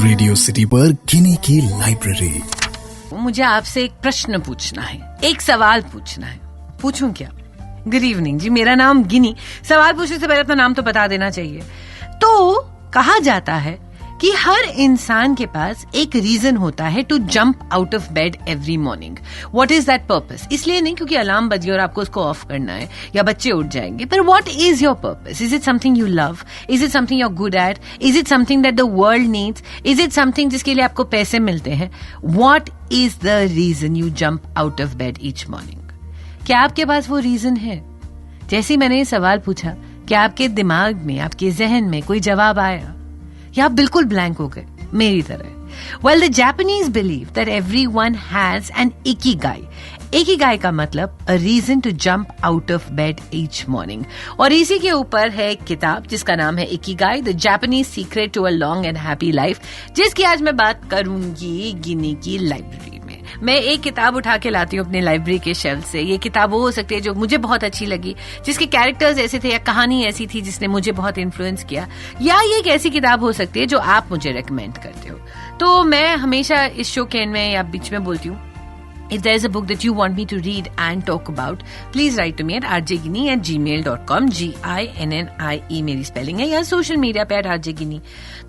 Radio city पर गिनी की library. मुझे आपसे एक प्रश्न पूछना है, एक सवाल पूछना है। पूछूं क्या? गुड इवनिंग जी, मेरा नाम गिनी। सवाल पूछने से पहले अपना नाम तो बता देना चाहिए। तो कहा जाता है कि हर इंसान के पास एक रीजन होता है to jump out of bed every morning. What is that purpose? इसलिए नहीं क्योंकि अलार्म बजी और आपको उसको ऑफ करना है या बच्चे उठ जाएंगे, पर what is your purpose? Is it something you love? Is it something you are good at? Is it something that the world needs? Is it something जिसके लिए आपको पैसे मिलते हैं? What is the reason you jump out of bed each morning? क्या आपके पास वो reason है? जैसे मैंने ये सवाल पूछा, क्या आपके दिमाग में, आपके जहन में कोई जवाब आया या आप बिल्कुल ब्लैंक हो गए मेरी तरह? Well, the Japanese believe that everyone has an ikigai. Ikigai का मतलब a reason to jump out of bed each morning. और इसी के ऊपर है एक किताब जिसका नाम है Ikigai, the Japanese secret to a long and happy life, जिसकी आज मैं बात करूंगी गिनी की लाइब्रेरी में। मैं एक किताब उठा के लाती हूँ अपने लाइब्रेरी के शेल्फ से। ये किताब वो हो सकती है जो मुझे बहुत अच्छी लगी, जिसके कैरेक्टर्स ऐसे थे या कहानी ऐसी थी जिसने मुझे बहुत इन्फ्लुएंस किया, या ये एक ऐसी किताब हो सकती है जो आप मुझे रेकमेंड करते हो। तो मैं हमेशा इस शो के एंड में या बीच में बोलती हूँ, if there is a book that you want me to read and talk about, please write to me at rjgini@gmail.com. GINNIE मेरी स्पेलिंग है, या सोशल मीडिया पे @rjgini।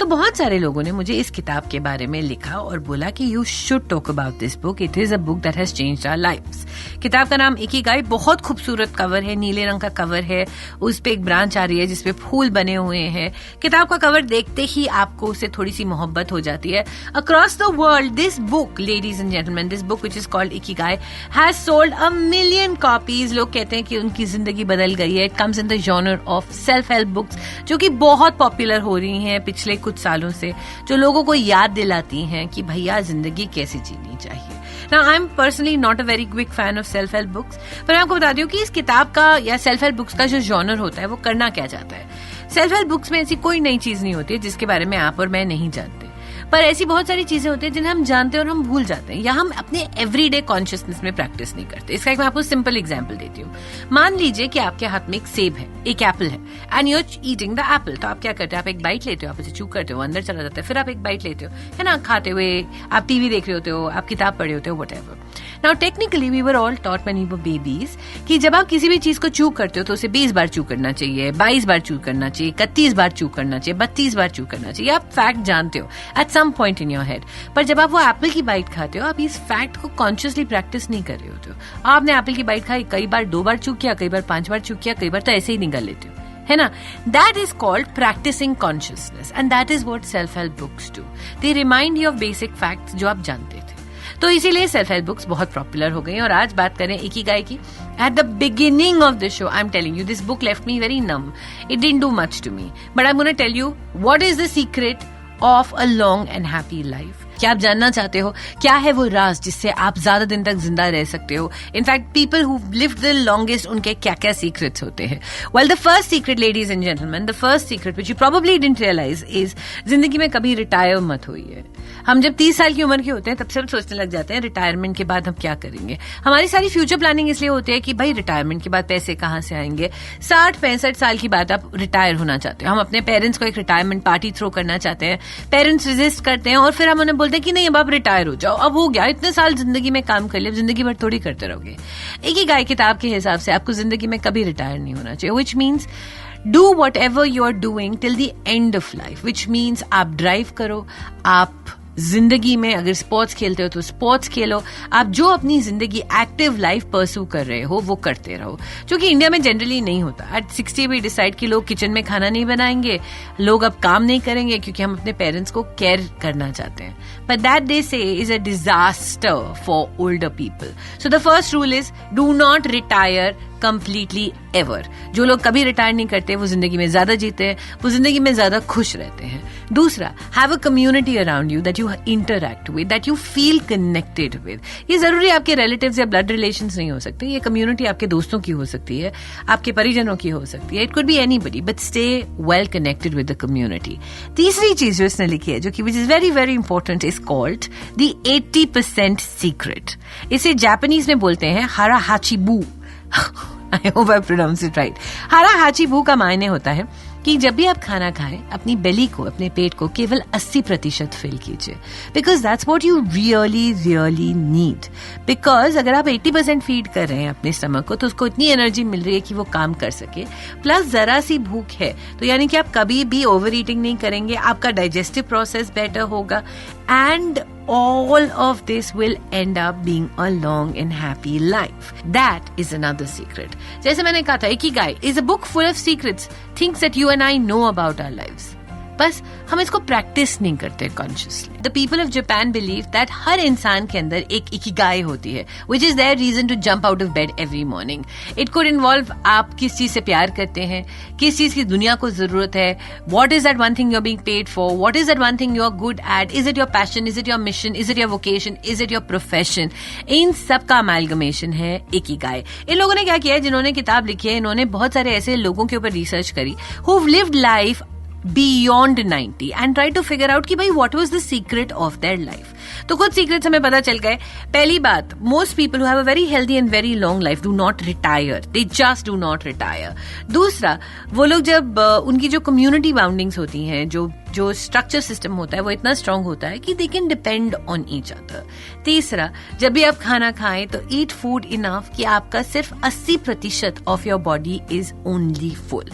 तो बहुत सारे लोगों ने मुझे इस किताब के बारे में लिखा और बोला कि you should talk about this book. It is a book that has changed our lives. किताब का नाम इकिगाई। बहुत खूबसूरत कवर है, नीले रंग का कवर है, उस पे एक ब्रांच आ रही है जिसपे फूल बने हुए हैं। किताब का कवर देखते ही आपको उससे थोड़ी सी मोहब्बत हो जाती है। Across the world, this book, ladies and gentlemen, this book which is called Ikigai has sold 1 million copies. लोग कहते हैं कि उनकी जिंदगी बदल गई है। It comes in the genre of self-help books, जो कि बहुत पॉपुलर हो रही हैं पिछले कुछ सालों से, जो लोगों को याद दिलाती हैं कि भैया जिंदगी कैसे जीनी चाहिए। Now, I'm personally not a very quick fan of self-help books, पर मैं आपको बता दूं कि इस किताब का या self-help books का जो genre होता है वो करना क्या चाहता है। self-help books में ऐसी कोई नई चीज नहीं होती है जिसके बारे में आप और मैं नहीं जानते, पर ऐसी बहुत सारी चीजें होती हैं जिन्हें हम जानते हैं और हम भूल जाते हैं, या हम अपने एवरीडे कॉन्शियसनेस में प्रैक्टिस नहीं करते। इसका एक मैं आपको सिंपल एग्जांपल देती हूँ। मान लीजिए कि आपके हाथ में एक सेब है, एक एप्पल है, and you are eating the apple. तो आप क्या करते हो? आप एक बाइट लेते हो, आप उसे चू करते हो, अंदर चला जाता है, फिर आप एक बाइट लेते हो, है ना, खाते हुए। आप टीवी देख रहे होते हो, आप किताब पढ़ रहे होते हो, whatever. Now technically we were all taught when we were babies कि जब आप किसी भी चीज को चू करते हो तो उसे 20 बार चू करना चाहिए, 22 बार चू करना चाहिए, 31 बार चू करना चाहिए, 32 बार चू करना चाहिए। आप फैक्ट जानते हो at some point in your head, पर जब आप वो एप्पल की बाइट खाते हो, आप इस फैक्ट को कॉन्शियसली प्रैक्टिस नहीं कर रहे होते हो। आपने एप्पल की बाइट खाई, कई बार 2 बार चू किया, कई बार 5 बार चू किया, कई बार तो ऐसे ही निगल लेते हो, है ना। That is called practising consciousness, and that is what self help books do. They remind you of basic facts जो आप जानते थे। तो इसीलिए सेल्फ हेल्प बुक्स बहुत पॉपुलर हो गई। और आज बात करें इकिगाई की। At the beginning of the show I am telling you this book left me very numb, it didn't do much to me, but I am gonna tell you what is the secret of a long and happy life. क्या आप जानना चाहते हो क्या है वो राज जिससे आप ज्यादा दिन तक जिंदा रह सकते हो? In fact people who lived the longest, उनके क्या क्या सीक्रेट्स होते हैं? Well, the first secret, ladies and gentleman, the first secret which you probably didn't realise is, जिंदगी में कभी रिटायर मत होइए। हम जब 30 साल की उम्र के होते हैं तब से हम सोचने लग जाते हैं रिटायरमेंट के बाद हम क्या करेंगे। हमारी सारी फ्यूचर प्लानिंग इसलिए होती है कि भाई रिटायरमेंट के बाद पैसे कहाँ से आएंगे। 60-65 साल की बात आप रिटायर होना चाहते हो। हम अपने पेरेंट्स को एक रिटायरमेंट पार्टी थ्रो करना चाहते हैं, पेरेंट्स रेजिस्ट करते हैं और फिर हम उन्हें बोलते हैं कि नहीं अब आप रिटायर हो जाओ, अब हो गया, इतने साल जिंदगी में काम कर लिया, जिंदगी भर थोड़ी करते रहोगे। इकिगाई किताब के हिसाब से आपको जिंदगी में कभी रिटायर नहीं होना चाहिए, which means do whatever you are doing till the end of life, which means आप ड्राइव करो, आप जिंदगी में अगर स्पोर्ट्स खेलते हो तो स्पोर्ट्स खेलो, आप जो अपनी जिंदगी एक्टिव लाइफ परस्यू कर रहे हो वो करते रहो, जो कि इंडिया में जनरली नहीं होता। एट 60 भी डिसाइड कि लोग किचन में खाना नहीं बनाएंगे, लोग अब काम नहीं करेंगे क्योंकि हम अपने पेरेंट्स को केयर करना चाहते हैं। बट दैट दे से is a disaster for older people. So the first rule is do not retire completely ever. जो लोग कभी रिटायर नहीं करते वो जिंदगी में ज्यादा जीते हैं, वो जिंदगी में ज्यादा खुश रहते हैं। दूसरा, have a community around you that you interact with, that you feel connected with. ये जरूरी आपके रिलेटिव्स या ब्लड रिलेशंस नहीं हो सकते, ये कम्युनिटी आपके दोस्तों की हो सकती है, आपके परिजनों की हो सकती है, it could be anybody, but stay well connected with the community. तीसरी चीज जो इसने लिखी है जो कि which is very very important is called the 80% secret. इसे जापानीज में बोलते हैं हारा हाचिबू। I hope I pronounced it right. हारा हाचिबू का मायने होता है कि जब भी आप खाना खाएं अपनी बेली को, अपने पेट को केवल 80% फिल कीजिए, because that's what you really really need. Because अगर आप 80% फीड कर रहे हैं अपने स्टमक को तो उसको इतनी एनर्जी मिल रही है कि वो काम कर सके, प्लस जरा सी भूख है तो यानी कि आप कभी भी ओवर ईटिंग नहीं करेंगे, आपका डाइजेस्टिव प्रोसेस बेटर होगा, and all of this will end up being a long and happy life. That is another secret. जैसे मैंने कहा था, Ikigai is a book full of secrets, things that you and I know about our lives. बस हम इसको practice नहीं करते consciously. The people of Japan believe that हर इंसान के अंदर एक इकिगाई होती है, which is their reason to jump out of bed every morning. It could involve आप किस चीज से प्यार करते हैं, किस चीज की दुनिया को जरूरत है, what is that one thing you are being paid for, what is that one thing you are good at, is it your passion, is it your mission, is it your vocation, is it your profession. इन सब का अमैल्गमेशन है Ikigai. इन लोगों ने क्या किया है, जिन्होंने किताब लिखी है, इन्होंने बहुत सारे ऐसे लोगों के ऊपर रिसर्च करी who've lived life beyond 90 and try to figure out कि भाई what was the secret of their life. तो कुछ सीक्रेट्स हमें पता चल गए. पहली बात, most people who have a very healthy and very long life do not retire. They just do not retire. दूसरा, वो लोग जब उनकी जो कम्युनिटी बाउंडिंग्स होती हैं, जो स्ट्रक्चर सिस्टम होता है वो इतना स्ट्रांग होता है कि they can depend on each other. तीसरा, जब भी आप खाना खाएं तो ईट फूड इनफ कि आपका सिर्फ 80% of your body is only full.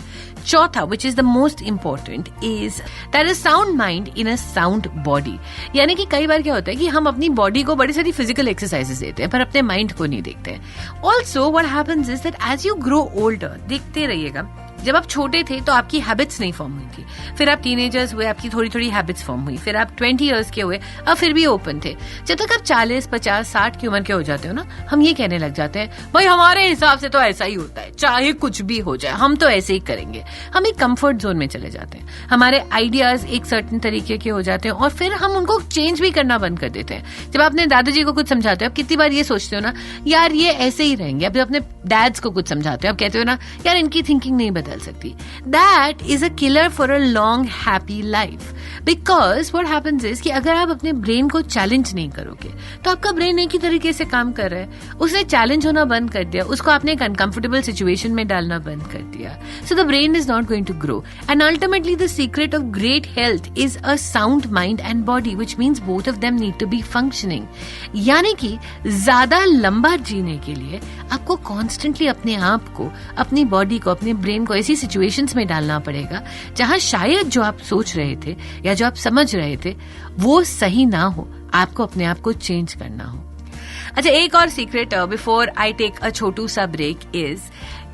चौथा, which is the most important, is that is sound mind in a sound body. यानी कि कई बार क्या होता है कि हम अपनी बॉडी को बड़ी सारी फिजिकल एक्सरसाइजेस देते हैं पर अपने माइंड को नहीं देखते हैं. Also what happens is that as you grow older, देखते रहिएगा, जब आप छोटे थे तो आपकी हैबिट्स नहीं फॉर्म हुई थी, फिर आप टीनेजर्स हुए, आपकी थोड़ी थोड़ी हैबिट्स फॉर्म हुई, फिर आप 20 इयर्स के हुए, अब फिर भी ओपन थे. जब तक आप 40, 50, 60 की उम्र के हो जाते हो ना, हम ये कहने लग जाते हैं भाई हमारे हिसाब से तो ऐसा ही होता है, चाहे कुछ भी हो जाए हम तो ऐसे ही करेंगे. हम एक कंफर्ट जोन में चले जाते हैं, हमारे आइडियाज एक सर्टेन तरीके के हो जाते हैं और फिर हम उनको चेंज भी करना बंद कर देते हैं. जब आप अपने दादाजी को कुछ समझाते हो, आप कितनी बार ये सोचते हो ना यार ये ऐसे ही रहेंगे. अब जब अपने डैड्स को कुछ समझाते हो, आप कहते हो ना यार इनकी थिंकिंग नहीं बदल सकती. That is a killer for a long happy life. Because what happens is कि अगर आप अपने ब्रेन को चैलेंज नहीं करोगे तो आपका ब्रेन एक ही तरीके से काम कर रहा है, उसने चैलेंज होना बंद कर दिया, उसको आपने एक अनकंफर्टेबल सिचुएशन में डालना बंद कर दिया. So the brain is not going to grow. And ultimately the secret of great health is a sound mind and body, which means both of them need to be functioning. यानी कि ज्यादा लंबा जीने के लिए आपको कॉन्स्टेंटली अपने आप को, अपनी बॉडी को, अपने ब्रेन को ऐसी सिचुएशंस में डालना पड़ेगा जहां शायद जो आप सोच रहे थे या जो आप समझ रहे थे वो सही ना हो, आपको अपने आप को चेंज करना हो. अच्छा, एक और secret before I take a छोटू सा ब्रेक इज,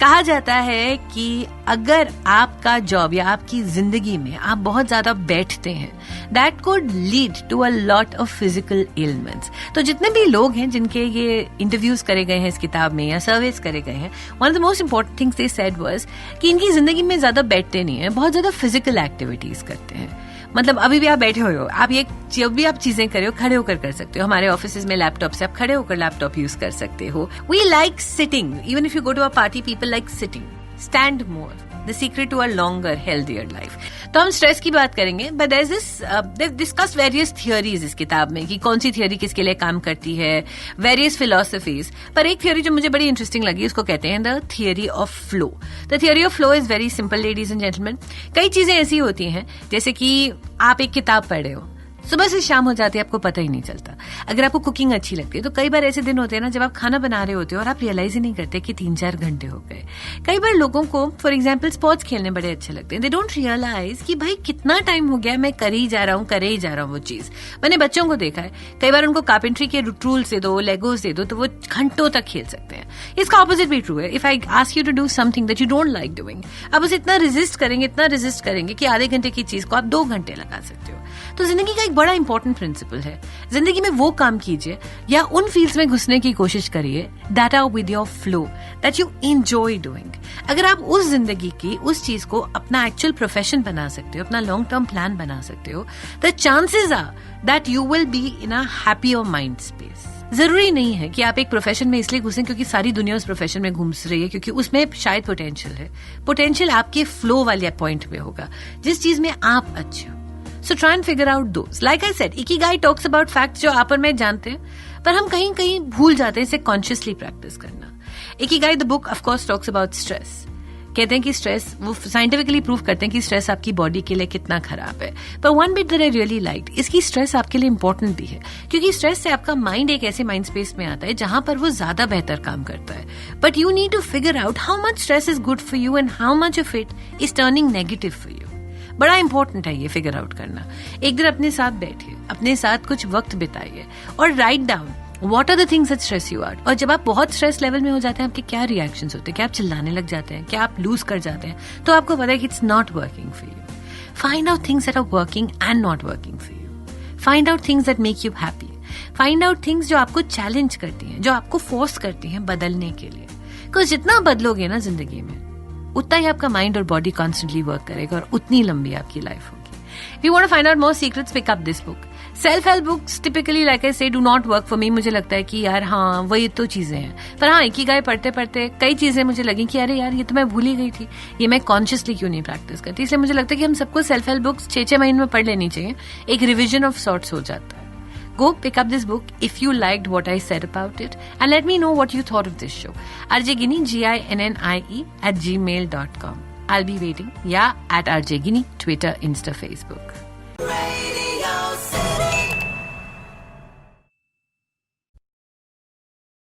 कहा जाता है कि अगर आपका जॉब या आपकी जिंदगी में आप बहुत ज्यादा बैठते हैं, that could lead to a lot of physical elements. तो जितने भी लोग हैं जिनके ये इंटरव्यूज करे गए हैं इस किताब में या सर्वेस करे गए हैं, one of the most important things they said was कि इनकी जिंदगी में ज्यादा बैठते नहीं है, बहुत ज्यादा फिजिकल एक्टिविटीज करते हैं. मतलब अभी भी आप बैठे हुए हो, आप ये जब भी आप चीजें करे हो खड़े होकर कर सकते हो. हमारे ऑफिस में लैपटॉप से आप खड़े होकर लैपटॉप यूज कर सकते हो. We like sitting, even if you go to a party, people like sitting. Stand more, the secret to a longer healthier life. तो हम स्ट्रेस की बात करेंगे, but there is this discuss various theories इस किताब में कि कौन सी थियोरी किसके लिए काम करती है, वेरियस फिलोसफीज. पर एक थियोरी जो मुझे बड़ी इंटरेस्टिंग लगी उसको कहते हैं the theory of flow. The theory of flow is very simple ladies and gentleman. कई चीजें ऐसी होती हैं जैसे कि आप एक किताब पढ़ रहे हो, सुबह से शाम हो जाती है, आपको पता ही नहीं चलता. अगर आपको कुकिंग अच्छी लगती है तो कई बार ऐसे दिन होते हैं ना जब आप खाना बना रहे होते हो और आप रियलाइज ही नहीं करते कि 3-4 घंटे हो गए. कई बार लोगों को फॉर एग्जाम्पल स्पोर्ट्स खेलने बड़े अच्छे लगते हैं. दे डोंट रियलाइज कि भाई कितना टाइम हो गया, मैं करे ही जा रहा हूँ वो चीज. मैंने बच्चों को देखा है, कई बार उनको कार्पेंट्री के टूल्स दे दो, लेगोस दे दो तो वो घंटों तक खेल सकते हैं. इसका ऑपोजिट भी ट्रू है. If I ask you to do something that you don't like doing, आप उसे इतना रेजिस्ट करेंगे कि आधे घंटे की चीज को आप 2 घंटे लगा सकते हो. तो जिंदगी का एक बड़ा इंपॉर्टेंट प्रिंसिपल है, जिंदगी में वो काम कीजिए या उन फील्ड्स में घुसने की कोशिश करिए that are with your flow, that you enjoy doing. अगर आप उस जिंदगी की उस चीज को अपना एक्चुअल प्रोफेशन बना सकते हो, अपना लॉन्ग टर्म प्लान बना सकते हो, the chances are that you will be in a happier mind space. जरूरी नहीं है कि आप एक प्रोफेशन में इसलिए घुसें क्योंकि सारी दुनिया उस प्रोफेशन में घुस रही है, क्योंकि उसमें शायद पोटेंशियल है. पोटेंशियल आपके फ्लो वाले पॉइंट पे होगा, जिस चीज में आप अच्छे हो. So try and figure out those. Like I said, Ikigai talks about facts जो आप और मैं जानते हैं, पर हम कहीं कहीं भूल जाते हैं इसे consciously practice करना. Ikigai the book of course talks about stress. कहते हैं कि स्ट्रेस, वो साइंटिफिकली प्रूव करते हैं कि स्ट्रेस आपकी बॉडी के लिए कितना खराब है. पर one bit that I really like, इसकी स्ट्रेस आपके लिए इंपॉर्टेंट भी है, क्योंकि स्ट्रेस से आपका माइंड एक ऐसे माइंड स्पेस में आता है जहां पर वो ज्यादा बेहतर काम करता है. But you need to figure out how much stress is good for you and how much of it is turning negative for you. बड़ा इंपॉर्टेंट है ये फिगर आउट करना. एक दिन अपने साथ बैठिए, अपने साथ कुछ वक्त बिताइए और write down what are the things that stress you out. और जब आप बहुत स्ट्रेस लेवल में हो जाते हैं, आपके क्या रिएक्शंस होते हैं, क्या आप चिल्लाने लग जाते हैं, क्या आप लूज कर जाते हैं, तो आपको पता है कि it's not working for you. Find out things that are working and not working for you. Find out things that make you happy. Find out things जो आपको चैलेंज करती हैं, जो आपको फोर्स करती हैं बदलने के लिए. बिकॉज जितना बदलोगे ना जिंदगी में, उतना ही आपका माइंड और बॉडी कॉन्स्टेंटली वर्क करेगा और उतनी लंबी आपकी लाइफ होगी. If you want to find out more secrets, pick up this book. Self-help books typically, like I say, do not work for me. मुझे लगता है कि यार हाँ वही तो चीजें हैं, पर हाँ इकिगाई पढ़ते पढ़ते कई चीजें मुझे लगी कि अरे यार ये तो मैं भूल ही गई थी, ये मैं कॉन्शियसली क्यों नहीं प्रैक्टिस करती. इसलिए मुझे लगता है कि हम सबको सेल्फ हेल्प बुक्स 6 महीने में पढ़ लेनी चाहिए. एक रिविजन ऑफ सॉर्ट्स हो जाता है. Go pick up this book if you liked what I said about it, and let me know what you thought of this show. RJ Ginnie, GINNIE @gmail.com. I'll be waiting. Yeah, at RJ Ginnie, Twitter, Insta, Facebook.